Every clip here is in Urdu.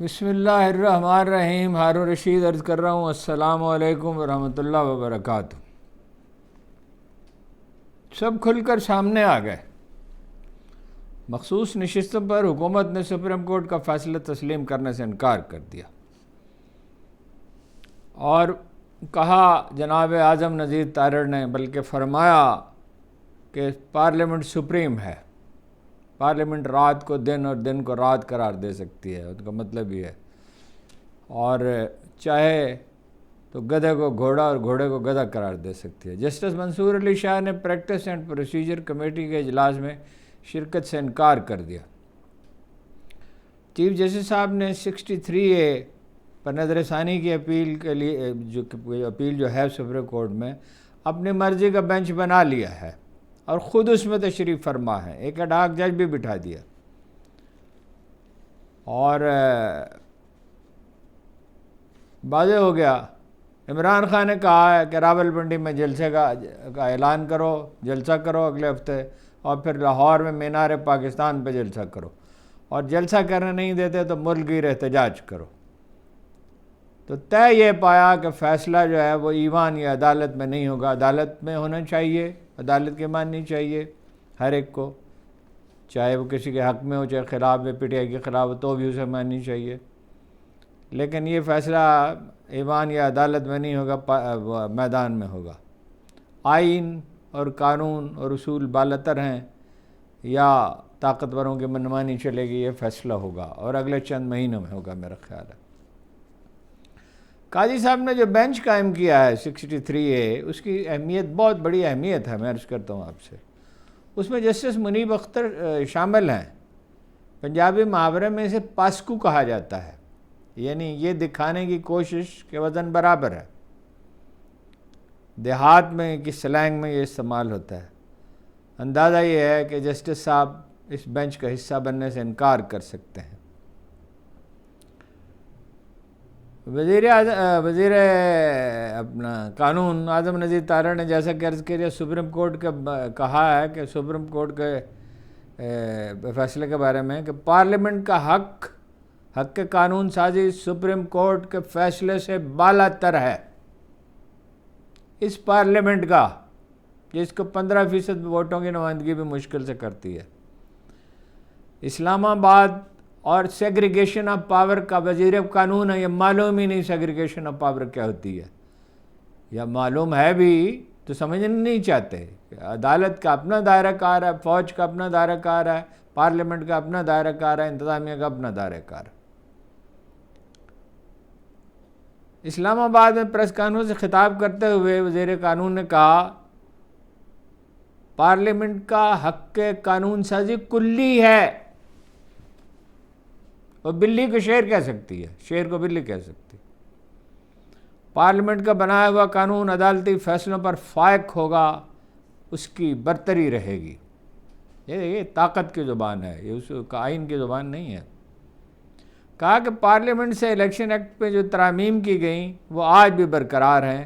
بسم اللہ الرحمن الرحیم۔ ہارون رشید عرض کر رہا ہوں، السلام علیکم ورحمۃ اللہ وبرکاتہ۔ سب کھل کر سامنے آ گئے۔ مخصوص نشستوں پر حکومت نے سپریم کورٹ کا فیصلہ تسلیم کرنے سے انکار کر دیا اور کہا جناب اعظم نذیر تارڑ نے، بلکہ فرمایا کہ پارلیمنٹ سپریم ہے، پارلیمنٹ رات کو دن اور دن کو رات قرار دے سکتی ہے، ان کا مطلب یہ ہے، اور چاہے تو گدھے کو گھوڑا اور گھوڑے کو گدھا قرار دے سکتی ہے۔ جسٹس منصور علی شاہ نے پریکٹس اینڈ پروسیجر کمیٹی کے اجلاس میں شرکت سے انکار کر دیا۔ چیف جسٹس صاحب نے 63A پر نظر ثانی کی اپیل کے لیے جو ہے سپریم کورٹ میں اپنی مرضی کا بینچ بنا لیا ہے اور خود اس میں تشریف فرما ہے، ایک ایڈ ہاک جج بھی بٹھا دیا، اور واضح ہو گیا۔ عمران خان نے کہا ہے کہ راولپنڈی میں جلسے کا اعلان کرو، جلسہ کرو اگلے ہفتے، اور پھر لاہور میں مینار پاکستان پہ جلسہ کرو، اور جلسہ کرنے نہیں دیتے تو ملک گیر احتجاج کرو۔ تو طے یہ پایا کہ فیصلہ جو ہے وہ ایوان یا عدالت میں نہیں ہوگا، عدالت میں ہونا چاہیے، عدالت کی ماننی چاہیے ہر ایک کو، چاہے وہ کسی کے حق میں ہو چاہے خلاف میں، پی ٹی آئی کے خلاف ہو تو بھی اسے ماننی چاہیے، لیکن یہ فیصلہ ایوان یا عدالت میں نہیں ہوگا، میدان میں ہوگا۔ آئین اور قانون اور اصول بالاتر ہیں، یا طاقتوروں کی منمانی چلے گی، یہ فیصلہ ہوگا اور اگلے چند مہینوں میں ہوگا میرا خیال ہے۔ قاضی صاحب نے جو بینچ قائم کیا ہے 63A، اس کی اہمیت بہت بڑی اہمیت ہے، میں عرض کرتا ہوں آپ سے۔ اس میں جسٹس منیب اختر شامل ہیں۔ پنجابی محاورے میں اسے پاسکو کہا جاتا ہے، یعنی یہ دکھانے کی کوشش کہ وزن برابر ہے۔ دیہات میں کی سلینگ میں یہ استعمال ہوتا ہے۔ اندازہ یہ ہے کہ جسٹس صاحب اس بینچ کا حصہ بننے سے انکار کر سکتے ہیں۔ وزیر قانون اعظم نذیر تارڑ نے جیسا کہ عرض کیا سپریم کورٹ کا کہا ہے کہ سپریم کورٹ کے فیصلے کے بارے میں کہ پارلیمنٹ کا حق قانون سازی سپریم کورٹ کے فیصلے سے بالا تر ہے۔ اس پارلیمنٹ کا، جس کو 15% ووٹوں کی نمائندگی بھی مشکل سے کرتی ہے، اسلام آباد اور سیگریگیشن آف پاور کا وزیر قانون ہے، یہ معلوم ہی نہیں سیگریگیشن آف پاور کیا ہوتی ہے، یا معلوم ہے بھی تو سمجھنا نہیں چاہتے۔ عدالت کا اپنا دائرہ کار ہے، فوج کا اپنا دائرہ کار ہے، پارلیمنٹ کا اپنا دائرہ کار ہے، انتظامیہ کا اپنا دائرہ کار ہے۔ اسلام آباد میں پریس کانفرنس سے خطاب کرتے ہوئے وزیر قانون نے کہا پارلیمنٹ کا حق قانون سازی کلی ہے، وہ بلی کو شیر کہہ سکتی ہے، شیر کو بلی کہہ سکتی ہے۔ پارلیمنٹ کا بنایا ہوا قانون عدالتی فیصلوں پر فائق ہوگا، اس کی برتری رہے گی۔ یہ طاقت کی زبان ہے، یہ اس کا آئین کی زبان نہیں ہے۔ کہا کہ پارلیمنٹ سے الیکشن ایکٹ پہ جو ترامیم کی گئیں وہ آج بھی برقرار ہیں۔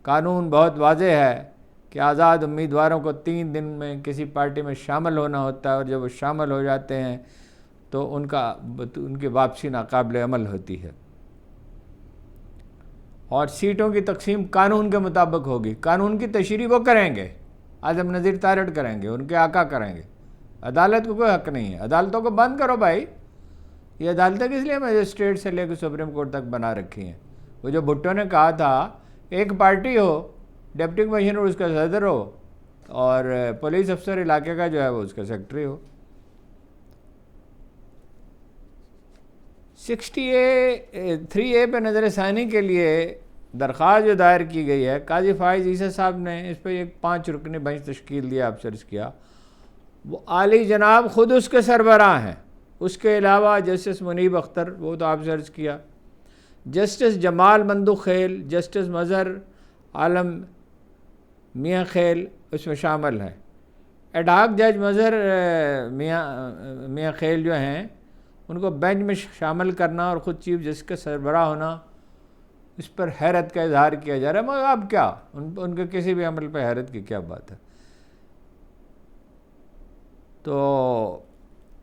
قانون بہت واضح ہے کہ آزاد امیدواروں کو 3 دن میں کسی پارٹی میں شامل ہونا ہوتا ہے، اور جب وہ شامل ہو جاتے ہیں تو ان کی واپسی ناقابل عمل ہوتی ہے، اور سیٹوں کی تقسیم قانون کے مطابق ہوگی۔ قانون کی تشریح وہ کریں گے، اعظم نذیر تارڑ کریں گے، ان کے آقا کریں گے، عدالت کو کوئی حق نہیں ہے۔ عدالتوں کو بند کرو بھائی، یہ عدالتیں کس لیے مجسٹریٹ سے لے کے سپریم کورٹ تک بنا رکھی ہیں؟ وہ جو بھٹو نے کہا تھا ایک پارٹی ہو، ڈپٹی کمشنر اس کا صدر ہو، اور پولیس افسر علاقے کا جو ہے وہ اس کا سیکرٹری ہو۔ 63A پہ نظر ثانی کے لیے درخواست جو دائر کی گئی ہے، قاضی فائز عیسیٰ صاحب نے اس پہ ایک 5 رکنی بینچ تشکیل دیا، آپ سے عرض کیا، وہ عالی جناب خود اس کے سربراہ ہیں۔ اس کے علاوہ جسٹس منیب اختر، وہ تو آپ سے عرض کیا، جسٹس جمال مندو خیل، جسٹس مظہر عالم میاں خیل اس میں شامل ہیں۔ ایڈ ہاک جج مظہر میاں خیل جو ہیں، ان کو بینچ میں شامل کرنا اور خود چیف جسٹس کا سربراہ ہونا، اس پر حیرت کا اظہار کیا جا رہا ہے، مگر اب کیا، ان کے کسی بھی عمل پہ حیرت کی کیا بات ہے۔ تو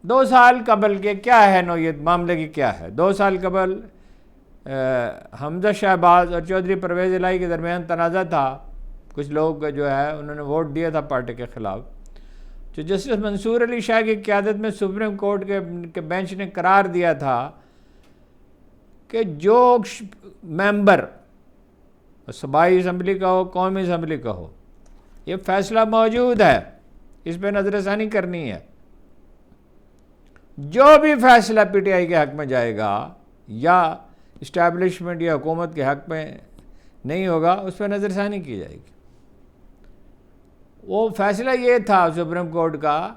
2 سال قبل کے کیا ہے نوعیت معاملے کی کیا ہے؟ 2 سال قبل حمزہ شہباز اور چودھری پرویز الہی کے درمیان تنازع تھا. کچھ لوگ جو ہے انہوں نے ووٹ دیا تھا پارٹی کے خلاف. جو جسٹس منصور علی شاہ کی قیادت میں سپریم کورٹ کے بینچ نے قرار دیا تھا کہ جو ممبر صوبائی اسمبلی کا ہو قومی اسمبلی کا ہو یہ فیصلہ موجود ہے، اس پہ نظر ثانی کرنی ہے. جو بھی فیصلہ پی ٹی آئی کے حق میں جائے گا یا اسٹیبلشمنٹ یا حکومت کے حق میں نہیں ہوگا اس پہ نظر ثانی کی جائے گی. وہ فیصلہ یہ تھا سپریم کورٹ کا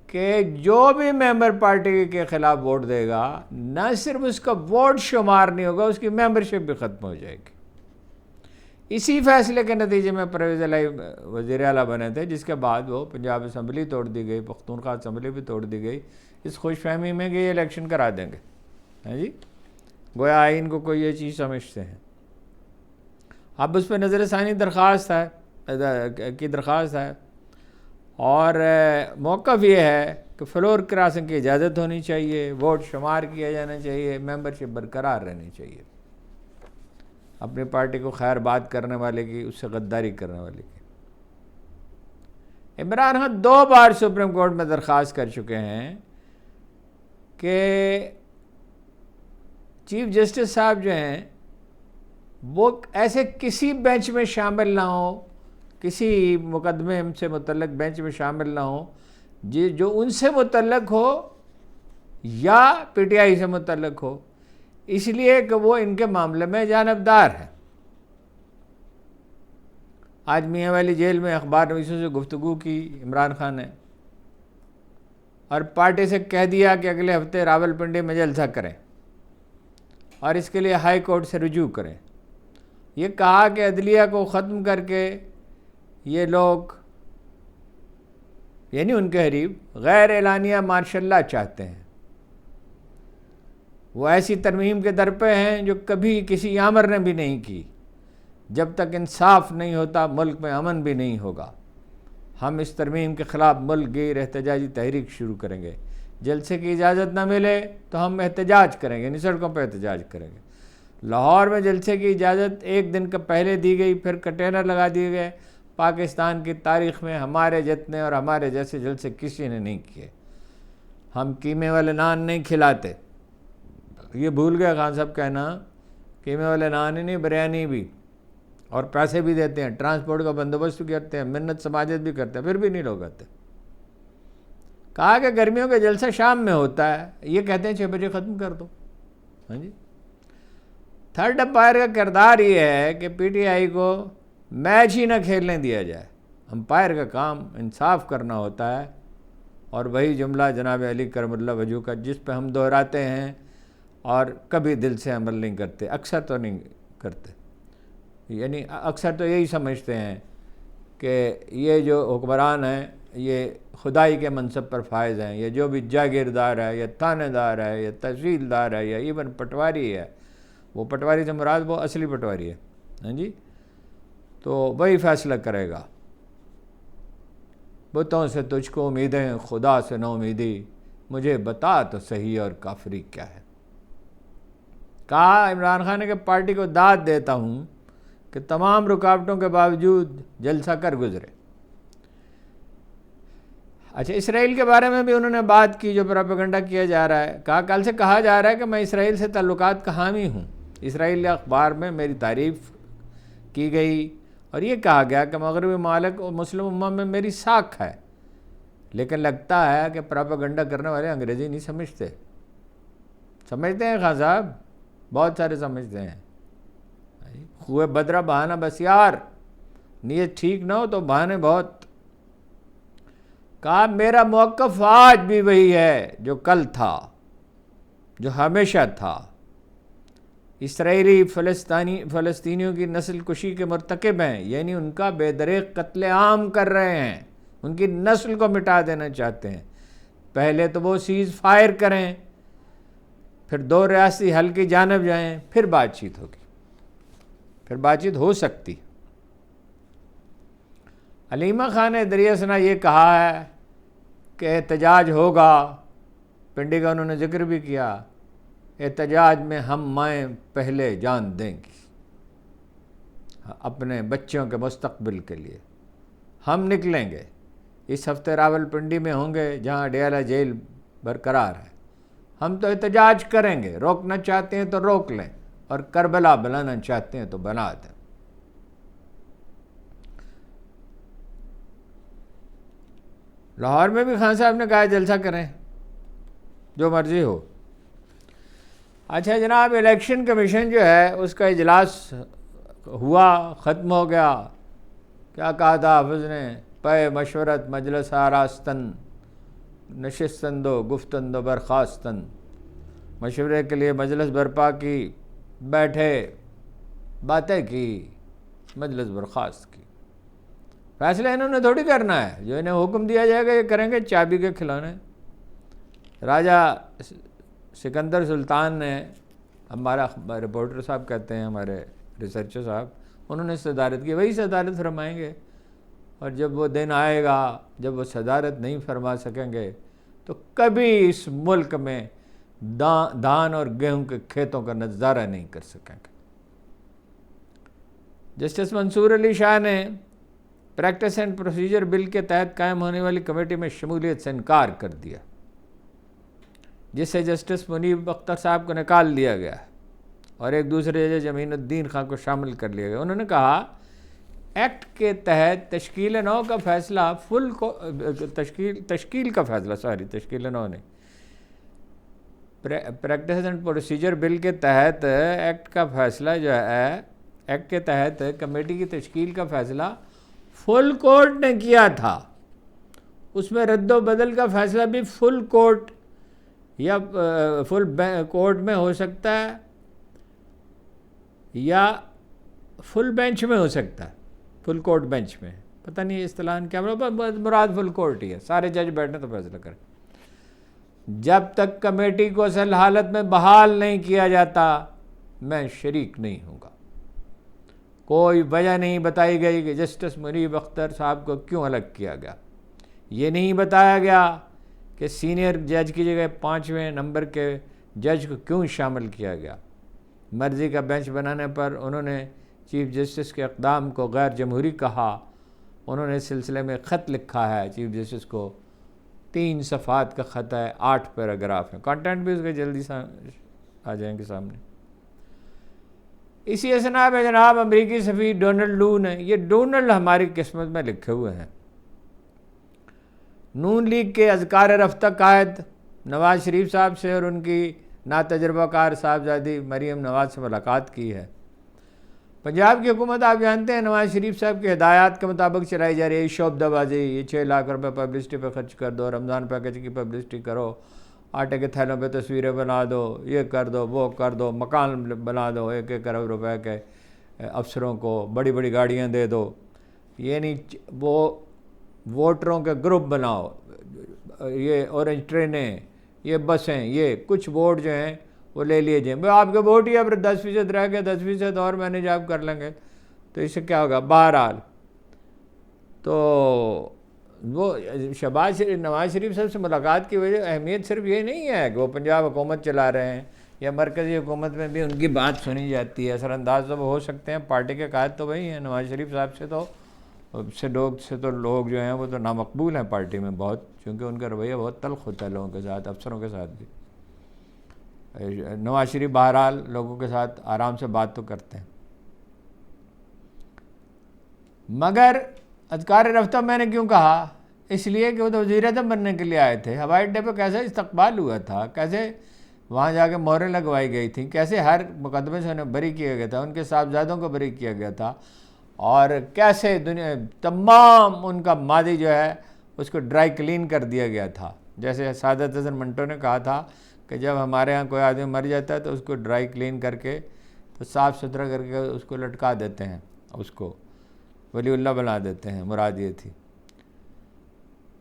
کہ جو بھی ممبر پارٹی کے خلاف ووٹ دے گا نہ صرف اس کا ووٹ شمار نہیں ہوگا، اس کی ممبرشپ بھی ختم ہو جائے گی. اسی فیصلے کے نتیجے میں پرویز الہی وزیر اعلیٰ بنے تھے، جس کے بعد وہ پنجاب اسمبلی توڑ دی گئی، پختونخوا اسمبلی بھی توڑ دی گئی اس خوش فہمی میں کہ یہ الیکشن کرا دیں گے. ہاں جی، گویا آئین کو کوئی یہ چیز سمجھتے ہیں. اب اس پہ نظر ثانی درخواست ہے اور موقف یہ ہے کہ فلور کراسنگ کی اجازت ہونی چاہیے، ووٹ شمار کیا جانا چاہیے، ممبرشپ برقرار رہنی چاہیے. اپنی پارٹی کو خیر بات کرنے والے کی، اس سے غداری کرنے والے کی. عمران خان 2 بار سپریم کورٹ میں درخواست کر چکے ہیں کہ چیف جسٹس صاحب جو ہیں وہ ایسے کسی بینچ میں شامل نہ ہوں، کسی مقدمے سے متعلق بینچ میں شامل نہ ہوں جو ان سے متعلق ہو یا پی ٹی آئی سے متعلق ہو، اس لیے کہ وہ ان کے معاملے میں جانبدار ہے. آج میاں والی جیل میں اخبار نویسوں سے گفتگو کی عمران خان نے اور پارٹی سے کہہ دیا کہ اگلے ہفتے راولپنڈی میں جلسہ کریں اور اس کے لیے ہائی کورٹ سے رجوع کریں. یہ کہا کہ عدلیہ کو ختم کر کے یہ لوگ یعنی ان کے حریف غیر اعلانیہ مارشل لا چاہتے ہیں. وہ ایسی ترمیم کے در پہ ہیں جو کبھی کسی آمر نے بھی نہیں کی. جب تک انصاف نہیں ہوتا ملک میں امن بھی نہیں ہوگا. ہم اس ترمیم کے خلاف ملک گیر احتجاجی تحریک شروع کریں گے. جلسے کی اجازت نہ ملے تو ہم احتجاج کریں گے، یعنی سڑکوں پہ احتجاج کریں گے. لاہور میں جلسے کی اجازت 1 دن کا پہلے دی گئی، پھر کنٹینر لگا دیے گئے. پاکستان کی تاریخ میں ہمارے جتنے اور ہمارے جیسے جلسے کسی نے نہیں کیے. ہم قیمے والے نان نہیں کھلاتے. یہ بھول گئے خان صاحب کہنا، قیمے والے نان ہی نہیں بریانی بھی، اور پیسے بھی دیتے ہیں، ٹرانسپورٹ کا بندوبست بھی کرتے ہیں، منت سماجت بھی کرتے ہیں، پھر بھی نہیں لوگ آتے. کہا کہ گرمیوں کا جلسہ شام میں ہوتا ہے، یہ کہتے ہیں 6 بجے ختم کر دو. ہاں جی، تھرڈ امپائر کا کردار یہ ہے کہ پی ٹی آئی کو میچ ہی نہ کھیلنے دیا جائے. امپائر کا کام انصاف کرنا ہوتا ہے، اور وہی جملہ جناب علی کرم اللہ وجہ کا جس پہ ہم دہراتے ہیں اور کبھی دل سے عمل نہیں کرتے، اکثر تو نہیں کرتے، یعنی اکثر تو یہی سمجھتے ہیں کہ یہ جو حکمران ہیں یہ خدائی کے منصب پر فائز ہیں، یہ جو بھی جاگیردار ہے یا تھانے دار ہے یا تحصیلدار ہے یا ایون پٹواری ہے، وہ پٹواری سے مراد وہ اصلی پٹواری ہے. ہاں جی، تو وہی فیصلہ کرے گا. بتوں سے تجھ کو امیدیں، خدا سے نو امیدی، مجھے بتا تو صحیح اور کافری کیا ہے. کہا عمران خان نے کہ پارٹی کو داد دیتا ہوں کہ تمام رکاوٹوں کے باوجود جلسہ کر گزرے. اچھا، اسرائیل کے بارے میں بھی انہوں نے بات کی جو پروپیگنڈا کیا جا رہا ہے. کل سے کہا جا رہا ہے کہ میں اسرائیل سے تعلقات کا حامی ہوں. اسرائیل اخبار میں میری تعریف کی گئی اور یہ کہا گیا کہ مغربی ممالک اور مسلم امم میں میری ساکھ ہے. لیکن لگتا ہے کہ پروپیگنڈا کرنے والے انگریزی نہیں سمجھتے. سمجھتے ہیں خان صاحب، بہت سارے سمجھتے ہیں. خوہ بدرہ بہانہ بس یار، نیت ٹھیک نہ ہو تو بہانے بہت. کہا میرا موقف آج بھی وہی ہے جو کل تھا، جو ہمیشہ تھا. اسرائیلی فلسطینیوں کی نسل کشی کے مرتکب ہیں، یعنی ان کا بے دریغ قتل عام کر رہے ہیں، ان کی نسل کو مٹا دینا چاہتے ہیں. پہلے تو وہ سیز فائر کریں، پھر 2 ریاستی حل کی جانب جائیں، پھر بات چیت ہوگی، پھر بات چیت ہو سکتی. علیمہ خان دریاسنا یہ کہا ہے کہ احتجاج ہوگا، پنڈی کا انہوں نے ذکر بھی کیا، احتجاج میں ہم مائیں پہلے جان دیں گی اپنے بچوں کے مستقبل کے لیے، ہم نکلیں گے، اس ہفتے راول پنڈی میں ہوں گے جہاں اڈیالہ جیل برقرار ہے، ہم تو احتجاج کریں گے، روکنا چاہتے ہیں تو روک لیں اور کربلا بنانا چاہتے ہیں تو بنا دیں۔ لاہور میں بھی خان صاحب نے کہا جلسہ کریں، جو مرضی ہو۔ اچھا جناب، الیکشن کمیشن جو ہے اس کا اجلاس ہوا، ختم ہو گیا، کیا کہا تھا حافظ نے؟ پے مشورت مجلس آراستن، نشستن دو گفتن دو برخاستن، مشورے کے لیے مجلس برپا کی، بیٹھے باتیں کی، مجلس برخاست کی۔ فیصلہ انہوں نے تھوڑی کرنا ہے، جو انہیں حکم دیا جائے گا یہ کریں گے، چابی کے کھلانے۔ راجہ سکندر سلطان نے، ہمارا رپورٹر صاحب کہتے ہیں، ہمارے ریسرچر صاحب، انہوں نے صدارت کی، وہی صدارت فرمائیں گے، اور جب وہ دن آئے گا جب وہ صدارت نہیں فرما سکیں گے تو کبھی اس ملک میں دھان اور گیہوں کے کھیتوں کا نظارہ نہیں کر سکیں گے۔ جسٹس منصور علی شاہ نے پریکٹس اینڈ پروسیجر بل کے تحت قائم ہونے والی کمیٹی میں شمولیت سے انکار کر دیا، جس سے جسٹس منیب اختر صاحب کو نکال دیا گیا اور ایک دوسرے جج امین الدین خان کو شامل کر لیا گیا۔ انہوں نے کہا ایکٹ کے تحت تشکیل نو کا فیصلہ تشکیل نو نے پریکٹس اینڈ پروسیجر بل کے تحت ایکٹ کا فیصلہ جو ہے، ایکٹ کے تحت کمیٹی کی تشکیل کا فیصلہ فل کورٹ نے کیا تھا، اس میں رد و بدل کا فیصلہ بھی فل کورٹ یا فل کورٹ میں ہو سکتا ہے یا فل بینچ میں ہو سکتا ہے، فل کورٹ بینچ میں، پتہ نہیں اصطلاح کیا مراد فل کورٹ ہی ہے، سارے جج بیٹھے تو فیصلہ کریں۔ جب تک کمیٹی کو اصل حالت میں بحال نہیں کیا جاتا میں شریک نہیں ہوں گا۔ کوئی وجہ نہیں بتائی گئی کہ جسٹس منیب اختر صاحب کو کیوں الگ کیا گیا، یہ نہیں بتایا گیا کہ سینئر جج کی جگہ 5ویں نمبر کے جج کو کیوں شامل کیا گیا۔ مرضی کا بینچ بنانے پر انہوں نے چیف جسٹس کے اقدام کو غیر جمہوری کہا۔ انہوں نے اس سلسلے میں خط لکھا ہے چیف جسٹس کو، 3 صفحات کا خط ہے، 8 پیراگراف ہیں، کانٹینٹ بھی اس کے جلدی آ جائیں گے سامنے۔ اسی اثنا میں جناب امریکی سفیر ڈونلڈ لو نے، یہ ڈونلڈ ہماری قسمت میں لکھے ہوئے ہیں، نون لیگ کے اذکار رفتہ قائد نواز شریف صاحب سے اور ان کی ناتجربہ کار صاحبزادی مریم نواز سے ملاقات کی ہے۔ پنجاب کی حکومت آپ جانتے ہیں نواز شریف صاحب کی ہدایات کے مطابق چلائی جا رہی ہے، شعبدہ بازی، یہ 6 لاکھ روپے پبلسٹی پہ خرچ کر دو، رمضان پیکج کی پبلسٹی کرو، آٹے کے تھیلوں پہ تصویریں بنا دو، یہ کر دو، وہ کر دو، مکان بنا دو 1-1 ارب روپے کے افسروں کو، بڑی بڑی گاڑیاں دے دو، یعنی وہ ووٹروں کے گروپ بناؤ، یہ اورنج ٹرینیں، یہ بسیں، یہ کچھ ووٹ جو ہیں وہ لے لیے جائیں، آپ کے ووٹ ہی اب 10% رہ گئے، 10% اور مینیج آپ کر لیں گے تو اس سے کیا ہوگا۔ بہرحال تو وہ نواز شریف صاحب سے ملاقات کی وجہ اہمیت صرف یہ نہیں ہے کہ وہ پنجاب حکومت چلا رہے ہیں یا مرکزی حکومت میں بھی ان کی بات سنی جاتی ہے، اثر انداز تو وہ ہو سکتے ہیں، پارٹی کے قائد تو وہی ہیں، نواز شریف صاحب سے تو لوگ جو ہیں وہ تو نامقبول ہیں پارٹی میں بہت، چونکہ ان کا رویہ بہت تلخ ہوتا ہے لوگوں کے ساتھ، افسروں کے ساتھ بھی۔ نواز شریف بہرحال لوگوں کے ساتھ آرام سے بات تو کرتے ہیں، مگر اذکار رفتہ میں نے کیوں کہا؟ اس لیے کہ وہ تو وزیر اعظم بننے کے لیے آئے تھے، ہوائی اڈے پہ کیسا استقبال ہوا تھا، کیسے وہاں جا کے مہریں لگوائی گئی تھیں، کیسے ہر مقدمے سے انہیں بری کیا گیا تھا، ان کے صاحبزادوں کو بری کیا گیا تھا، اور کیسے دنیا تمام ان کا ماضی جو ہے اس کو ڈرائی کلین کر دیا گیا تھا۔ جیسے سعادت حسن منٹو نے کہا تھا کہ جب ہمارے ہاں کوئی آدمی مر جاتا ہے تو اس کو ڈرائی کلین کر کے تو صاف ستھرا کر کے اس کو لٹکا دیتے ہیں، اس کو ولی اللہ بنا دیتے ہیں، مراد یہ تھی۔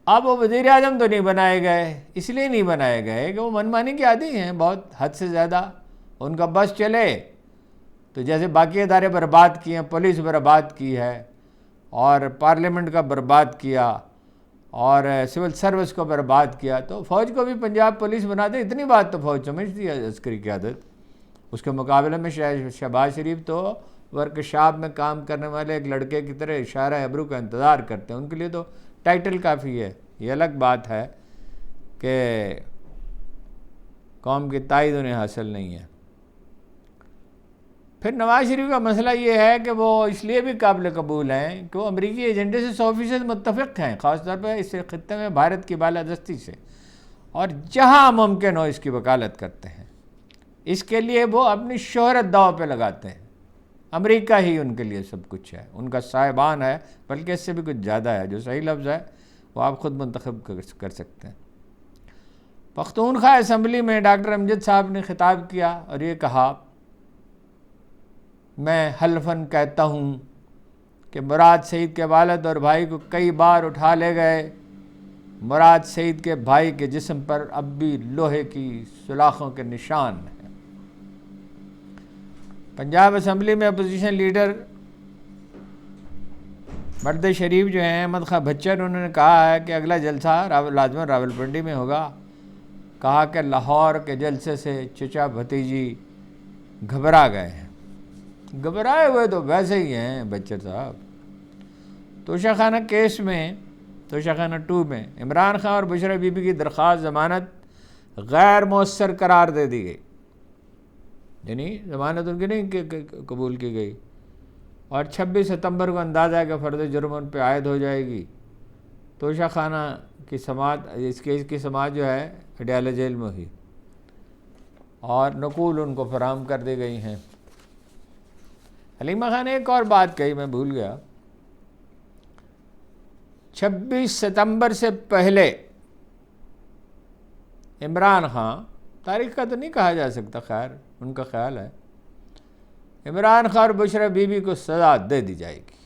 اب وہ وزیر اعظم تو نہیں بنائے گئے، اس لیے نہیں بنائے گئے کہ وہ من مانی کے عادی ہیں بہت حد سے زیادہ، ان کا بس چلے تو جیسے باقی ادارے برباد کیے ہیں، پولیس برباد کی ہے اور پارلیمنٹ کا برباد کیا، اور سول سروس کو برباد کیا، تو فوج کو بھی پنجاب پولیس بنا دے، اتنی بات تو فوج سمجھتی ہے عسکری قیادت۔ اس کے مقابلے میں شہباز شریف تو ورکشاپ میں کام کرنے والے ایک لڑکے کی طرح اشارہ ابرو کا انتظار کرتے ہیں، ان کے لیے تو ٹائٹل کافی ہے۔ یہ الگ بات ہے کہ قوم کی تائید انہیں حاصل نہیں ہے۔ پھر نواز شریف کا مسئلہ یہ ہے کہ وہ اس لیے بھی قابل قبول ہیں کہ وہ امریکی ایجنڈے سے 100% متفق ہیں، خاص طور پہ اس خطے میں بھارت کی بالادستی سے، اور جہاں ممکن ہو اس کی وکالت کرتے ہیں۔ اس کے لیے وہ اپنی شہرت داؤ پہ لگاتے ہیں۔ امریکہ ہی ان کے لیے سب کچھ ہے، ان کا صاحبان ہے، بلکہ اس سے بھی کچھ زیادہ ہے۔ جو صحیح لفظ ہے وہ آپ خود منتخب کر سکتے ہیں۔ پختونخوا اسمبلی میں ڈاکٹر امجد صاحب نے خطاب کیا اور یہ کہا، میں حلفاً کہتا ہوں کہ مراد سعید کے والد اور بھائی کو کئی بار اٹھا لے گئے، مراد سعید کے بھائی کے جسم پر اب بھی لوہے کی سلاخوں کے نشان ہیں۔ پنجاب اسمبلی میں اپوزیشن لیڈر مرد شریف جو ہیں احمد خان بچر، انہوں نے کہا ہے کہ اگلا جلسہ لازماً راولپنڈی میں ہوگا۔ کہا کہ لاہور کے جلسے سے چچا بھتیجی گھبرا گئے ہیں۔ گھبرائے ہوئے تو ویسے ہی ہیں بچر صاحب۔ توشہ خانہ کیس میں، توشہ خانہ 2 میں عمران خان اور بشرا بی بی کی درخواست ضمانت غیر مؤثر قرار دے دی گئی، یعنی ضمانت ان کی نہیں قبول کی گئی، اور 26 ستمبر کو اندازہ ہے کہ فرد جرم ان پہ عائد ہو جائے گی۔ توشہ خانہ کی سماعت، اس کیس کی سماعت جو ہے اڈیالہ جیل میں ہوئی، اور نقول ان کو فراہم کر دی گئی ہیں۔ حلیمہ خان نے ایک اور بات کہی، میں بھول گیا، 26 ستمبر سے پہلے عمران خان، تاریخ کا تو نہیں کہا جا سکتا، خیر ان کا خیال ہے، عمران خان اور بشرا بی بی کو سزا دے دی جائے گی۔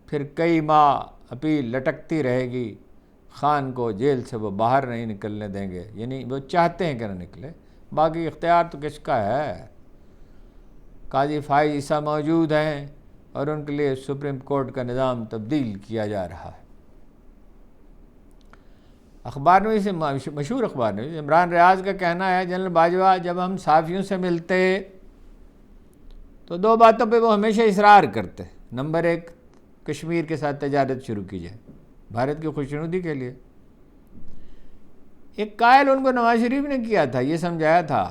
پھر کئی ماہ اپیل لٹکتی رہے گی، خان کو جیل سے وہ باہر نہیں نکلنے دیں گے، یعنی وہ چاہتے ہیں کہ نہ نکلے، باقی اختیار تو کس کا ہے۔ قاضی فائز عیسیٰ موجود ہیں اور ان کے لیے سپریم کورٹ کا نظام تبدیل کیا جا رہا ہے۔ اخبار نویس سے مشہور اخبار نویس عمران ریاض کا کہنا ہے، جنرل باجوہ جب ہم صحافیوں سے ملتے تو 2 باتوں پہ وہ ہمیشہ اصرار کرتے۔ نمبر 1، کشمیر کے ساتھ تجارت شروع کی جائے بھارت کی خوشنودی کے لیے۔ ایک قائل ان کو نواز شریف نے کیا تھا، یہ سمجھایا تھا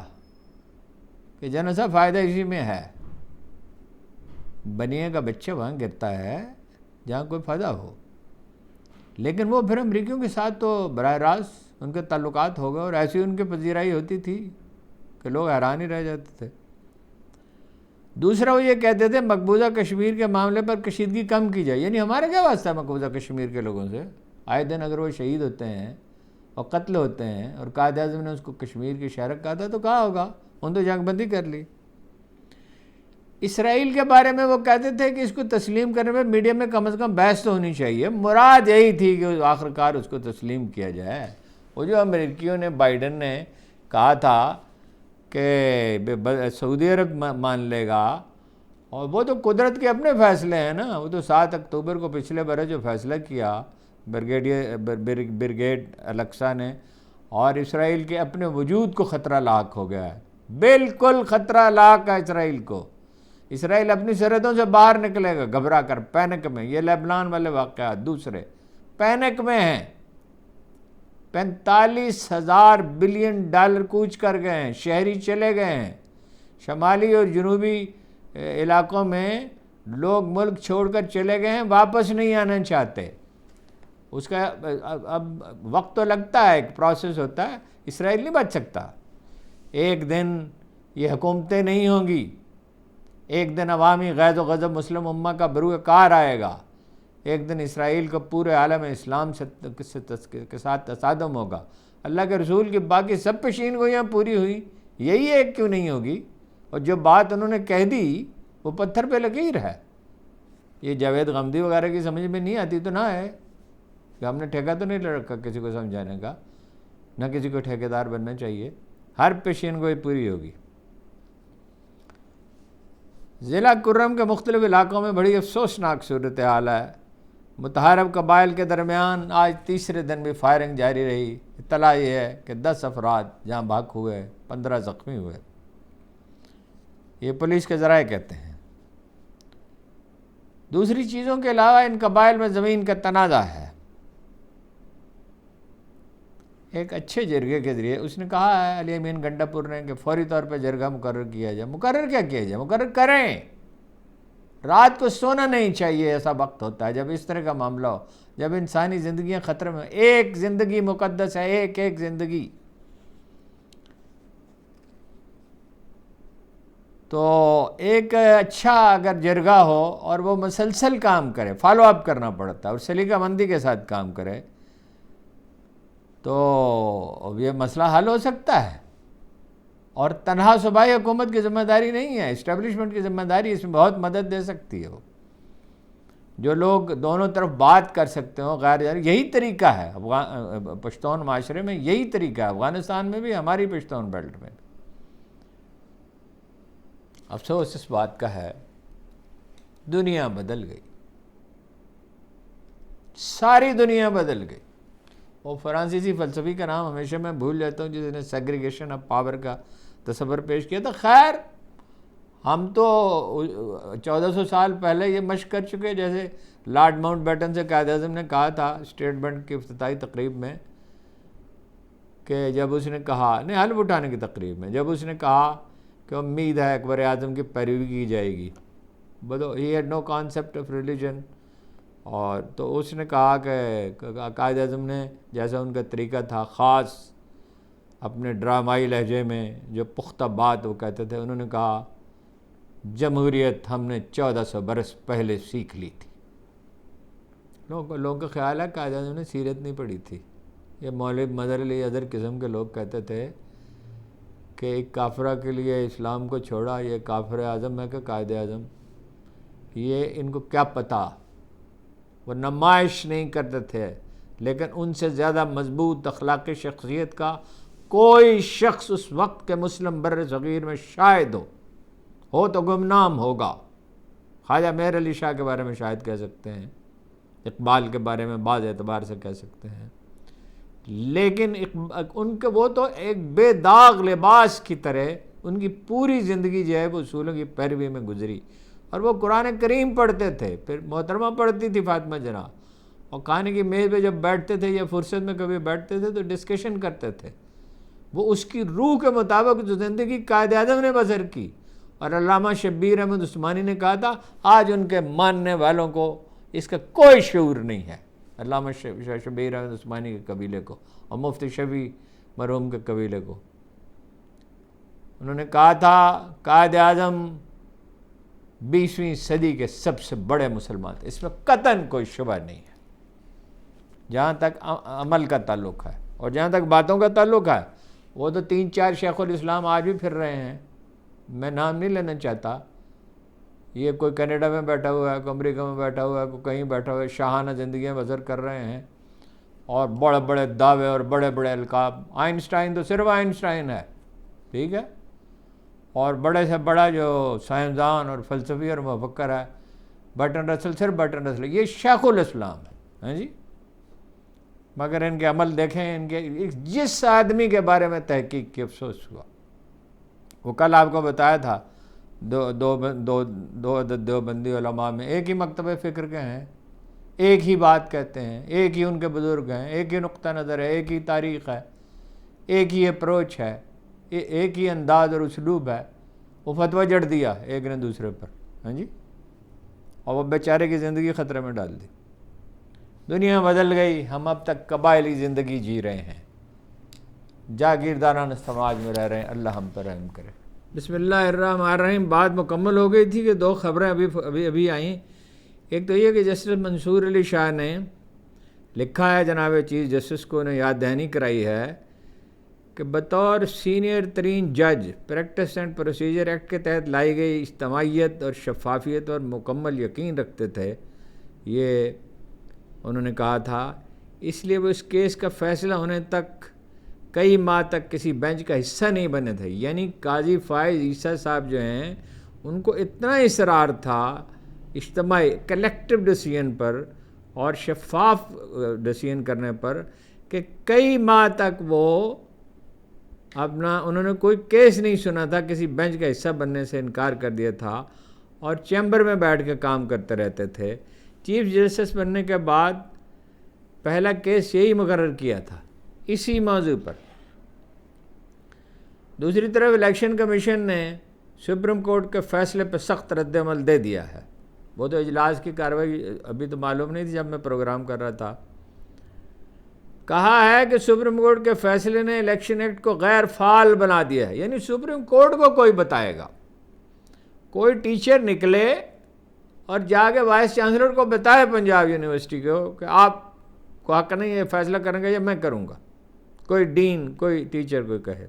کہ جنرل صاحب فائدہ اسی میں ہے، بنیے کا بچہ وہاں گرتا ہے جہاں کوئی فائدہ ہو۔ لیکن وہ پھر امریکیوں کے ساتھ تو براہ راست ان کے تعلقات ہو گئے، اور ایسی ان کی پذیرائی ہوتی تھی کہ لوگ حیران ہی رہ جاتے تھے۔ دوسرا، وہ یہ کہتے تھے مقبوضہ کشمیر کے معاملے پر کشیدگی کم کی جائے، یعنی ہمارا کیا واسطہ ہے مقبوضہ کشمیر کے لوگوں سے؟ آئے دن اگر وہ شہید ہوتے ہیں اور قتل ہوتے ہیں، اور قائد اعظم نے اس کو کشمیر کی شہرت کہا تھا تو کہا ہوگا، ان تو جنگ بندی کر لی۔ اسرائیل کے بارے میں وہ کہتے تھے کہ اس کو تسلیم کرنے میں میڈیا میں کم از کم بحث تو ہونی چاہیے، مراد یہی تھی کہ آخرکار اس کو تسلیم کیا جائے۔ وہ جو امریکیوں نے، بائیڈن نے کہا تھا کہ سعودی عرب مان لے گا، اور وہ تو قدرت کے اپنے فیصلے ہیں نا، وہ تو 7 اکتوبر کو پچھلے برس جو فیصلہ کیا برگیڈ الاقصیٰ نے، اور اسرائیل کے اپنے وجود کو خطرہ لاحق ہو گیا ہے، بالکل خطرہ لاحق ہے اسرائیل کو۔ اسرائیل اپنی سرحدوں سے باہر نکلے گا گھبرا کر، پینک میں۔ یہ لیبنان والے واقعات دوسرے پینک میں ہیں۔ 45,000 بلین ڈالر کوچ کر گئے ہیں، شہری چلے گئے ہیں، شمالی اور جنوبی علاقوں میں لوگ ملک چھوڑ کر چلے گئے ہیں، واپس نہیں آنا چاہتے۔ اس کا اب وقت تو لگتا ہے، ایک پروسیس ہوتا ہے، اسرائیل نہیں بچ سکتا۔ ایک دن یہ حکومتیں نہیں ہوں گی، ایک دن عوامی غیظ و غضب مسلم امہ کا بروئے کار آئے گا، ایک دن اسرائیل کو پورے عالم اسلام کے ساتھ تصادم ہوگا۔ اللہ کے رسول کی باقی سب پیشین گوئیاں پوری ہوئی، یہی ایک کیوں نہیں ہوگی؟ اور جو بات انہوں نے کہہ دی وہ پتھر پہ لکیر ہے۔ یہ جاوید غامدی وغیرہ کی سمجھ میں نہیں آتی تو نہ ہے، کہ ہم نے ٹھیکہ تو نہیں رکھا کسی کو سمجھانے کا، نہ کسی کو ٹھیکیدار بننا چاہیے، ہر پیشین گوئی پوری ہوگی۔ ضلع کرم کے مختلف علاقوں میں بڑی افسوسناک صورتحال ہے۔ متحارب قبائل کے درمیان آج تیسرے دن بھی فائرنگ جاری رہی. اطلاع یہ ہے کہ 10 افراد جہاں بھاگ ہوئے، 15 زخمی ہوئے. یہ پولیس کے ذرائع کہتے ہیں. دوسری چیزوں کے علاوہ ان قبائل میں زمین کا تنازع ہے. ایک اچھے جرگے کے ذریعے اس نے کہا ہے علی امین گنڈا پور نے کہ فوری طور پہ جرگہ مقرر کیا جائے. مقرر کیا کیا جائے؟ مقرر کریں. رات کو سونا نہیں چاہیے. ایسا وقت ہوتا ہے جب اس طرح کا معاملہ ہو، جب انسانی زندگیاں خطرے میں. ایک زندگی مقدس ہے، ایک زندگی. تو ایک اچھا اگر جرگہ ہو اور وہ مسلسل کام کرے، فالو اپ کرنا پڑتا ہے اور سلیقہ مندی کے ساتھ کام کرے، تو یہ مسئلہ حل ہو سکتا ہے. اور تنہا صوبائی حکومت کی ذمہ داری نہیں ہے، اسٹیبلشمنٹ کی ذمہ داری اس میں بہت مدد دے سکتی ہے. وہ جو لوگ دونوں طرف بات کر سکتے ہوں غیر جاری، یہی طریقہ ہے پشتون معاشرے میں، یہی طریقہ ہے افغانستان میں بھی، ہماری پشتون بیلٹ میں بھی. افسوس اس بات کا ہے دنیا بدل گئی، ساری دنیا بدل گئی. وہ فرانسیسی فلسفی کا نام ہمیشہ میں بھول جاتا ہوں جس نے سیگریگیشن آف پاور کا تصور پیش کیا تھا. خیر ہم تو 1400 سال پہلے یہ مشق کر چکے. جیسے لارڈ ماؤنٹ بیٹن سے قائد اعظم نے کہا تھا اسٹیٹ بینک کی افتتاحی تقریب میں، کہ جب اس نے کہا حلف اٹھانے کی تقریب میں، جب اس نے کہا کہ امید ہے اکبر اعظم کی پیروی کی جائے گی. He had no concept of religion. اور تو اس نے کہا کہ قائد اعظم نے جیسا ان کا طریقہ تھا خاص اپنے ڈرامائی لہجے میں جو پختہ بات وہ کہتے تھے، انہوں نے کہا جمہوریت ہم نے 1400 برس پہلے سیکھ لی تھی. لوگوں کا خیال ہے قائد اعظم نے سیرت نہیں پڑھی تھی. یہ مولوی مظہر علی اظہر قسم کے لوگ کہتے تھے کہ ایک کافرہ کے لیے اسلام کو چھوڑا، یہ کافر اعظم ہے کہ قائد اعظم. یہ ان کو کیا پتہ، وہ نمائش نہیں کرتے تھے. لیکن ان سے زیادہ مضبوط اخلاقی شخصیت کا کوئی شخص اس وقت کے مسلم بر صغیر میں شاید ہو تو گمنام ہوگا. خواجہ مہر علی شاہ کے بارے میں شاید کہہ سکتے ہیں، اقبال کے بارے میں بعض اعتبار سے کہہ سکتے ہیں، لیکن ان کے وہ تو ایک بے داغ لباس کی طرح ان کی پوری زندگی جو ہے وہ اصولوں کی پیروی میں گزری. اور وہ قرآن کریم پڑھتے تھے. پھر محترمہ پڑھتی تھی فاطمہ جناح، اور کھانے کی میز پہ جب بیٹھتے تھے یا فرصت میں کبھی بیٹھتے تھے تو ڈسکشن کرتے تھے. وہ اس کی روح کے مطابق جو زندگی قائد اعظم نے بسر کی. اور علامہ شبیر احمد عثمانی نے کہا تھا آج ان کے ماننے والوں کو اس کا کوئی شعور نہیں ہے. علامہ شبیر احمد عثمانی کے قبیلے کو اور مفتی شفیع مرحوم کے قبیلے کو انہوں نے کہا تھا قائد اعظم 20ویں صدی کے سب سے بڑے مسلمان تھے. اس میں قطعاً کوئی شبہ نہیں ہے جہاں تک عمل کا تعلق ہے. اور جہاں تک باتوں کا تعلق ہے وہ تو 3-4 شیخ الاسلام آج بھی پھر رہے ہیں. میں نام نہیں لینا چاہتا. یہ کوئی کینیڈا میں بیٹھا ہوا ہے، کوئی امریکہ میں بیٹھا ہوا ہے، کوئی کہیں بیٹھا ہوا ہے، شاہانہ زندگیاں بسر کر رہے ہیں اور بڑے بڑے دعوے اور بڑے بڑے القاب. آئنسٹائن تو صرف آئنسٹائن ہے، ٹھیک ہے، اور بڑے سے بڑا جو سائنسدان اور فلسفی اور مفکر ہے برٹن رسل، صرف برٹن رسل، یہ شیخ الاسلام ہے. جی مگر ان کے عمل دیکھیں، ان کے جس آدمی کے بارے میں تحقیق کی افسوس ہوا. وہ کل آپ کو بتایا تھا دو دیوبندی علماء میں ایک ہی مکتبہ فکر کے ہیں، ایک ہی بات کہتے ہیں، ایک ہی ان کے بزرگ ہیں، ایک ہی نقطہ نظر ہے، ایک ہی تاریخ ہے، ایک ہی اپروچ ہے، ایک ہی انداز اور اسلوب ہے. وہ فتویٰ جڑ دیا ایک نے دوسرے پر. ہاں جی، اور وہ بیچارے کی زندگی خطرے میں ڈال دی. دنیا بدل گئی. ہم اب تک قبائلی زندگی جی رہے ہیں، جاگیردارانہ سماج میں رہ رہے ہیں. اللہ ہم پر رحم کرے. بسم اللہ الرحمن الرحیم. بات مکمل ہو گئی تھی کہ 2 خبریں ابھی آئیں. ایک تو یہ کہ جسٹس منصور علی شاہ نے لکھا ہے، جناب چیف جسٹس کو انہیں یاد دہانی کرائی ہے کہ بطور سینئر ترین جج پریکٹس اینڈ پروسیجر ایکٹ کے تحت لائی گئی اجتماعیت اور شفافیت اور مکمل یقین رکھتے تھے. یہ انہوں نے کہا تھا، اس لیے وہ اس کیس کا فیصلہ ہونے تک کئی ماہ تک کسی بینچ کا حصہ نہیں بنے تھے. یعنی قاضی فائز عیسیٰ صاحب جو ہیں ان کو اتنا اصرار تھا اجتماعی کلیکٹیو ڈیسیژن پر اور شفاف ڈسیزن کرنے پر کہ کئی ماہ تک وہ انہوں نے کوئی کیس نہیں سنا تھا، کسی بینچ کا حصہ بننے سے انکار کر دیا تھا اور چیمبر میں بیٹھ کے کام کرتے رہتے تھے۔ چیف جسٹس بننے کے بعد پہلا کیس یہی مقرر کیا تھا اسی موضوع پر۔ دوسری طرف الیکشن کمیشن نے سپریم کورٹ کے فیصلے پہ سخت رد عمل دے دیا ہے۔ وہ تو اجلاس کی کارروائی ابھی تو معلوم نہیں تھی جب میں پروگرام کر رہا تھا۔ کہا ہے کہ سپریم کورٹ کے فیصلے نے الیکشن ایکٹ کو غیر فعال بنا دیا ہے، یعنی سپریم کورٹ کو کوئی بتائے گا، کوئی ٹیچر نکلے اور جا کے وائس چانسلر کو بتائے پنجاب یونیورسٹی کو کہ آپ کو حق نہیں یہ فیصلہ کرنے کا، یہ میں کروں گا، کوئی ڈین کوئی ٹیچر کوئی کہے۔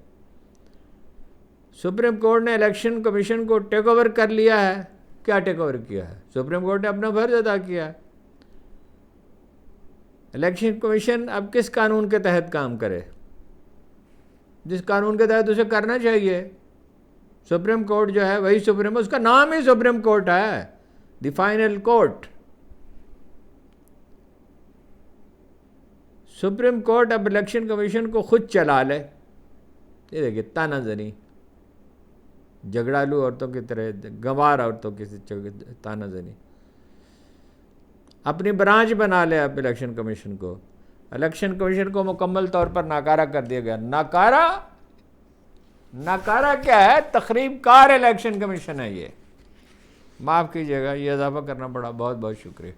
سپریم کورٹ نے الیکشن کمیشن کو ٹیک اوور کر لیا ہے۔ کیا ٹیک اوور کیا ہے؟ سپریم کورٹ نے اپنا فرض ادا کیا ہے۔ الیکشن کمیشن اب کس قانون کے تحت کام کرے؟ جس قانون کے تحت اسے کرنا چاہیے۔ سپریم کورٹ جو ہے وہی سپریم، اس کا نام ہی سپریم کورٹ ہے، the final court. Supreme court اب الیکشن کمیشن کو خود چلا لے۔ یہ دیکھیے تانا زنی، جھگڑالو عورتوں کی طرح، گنوار عورتوں کی تانا زنی، اپنی برانچ بنا لے اب الیکشن کمیشن کو۔ الیکشن کمیشن کو مکمل طور پر ناکارہ کر دیا گیا۔ ناکارہ کیا ہے؟ تخریب کار الیکشن کمیشن ہے یہ۔ معاف کیجیے گا یہ اضافہ کرنا پڑا، بہت بہت شکریہ۔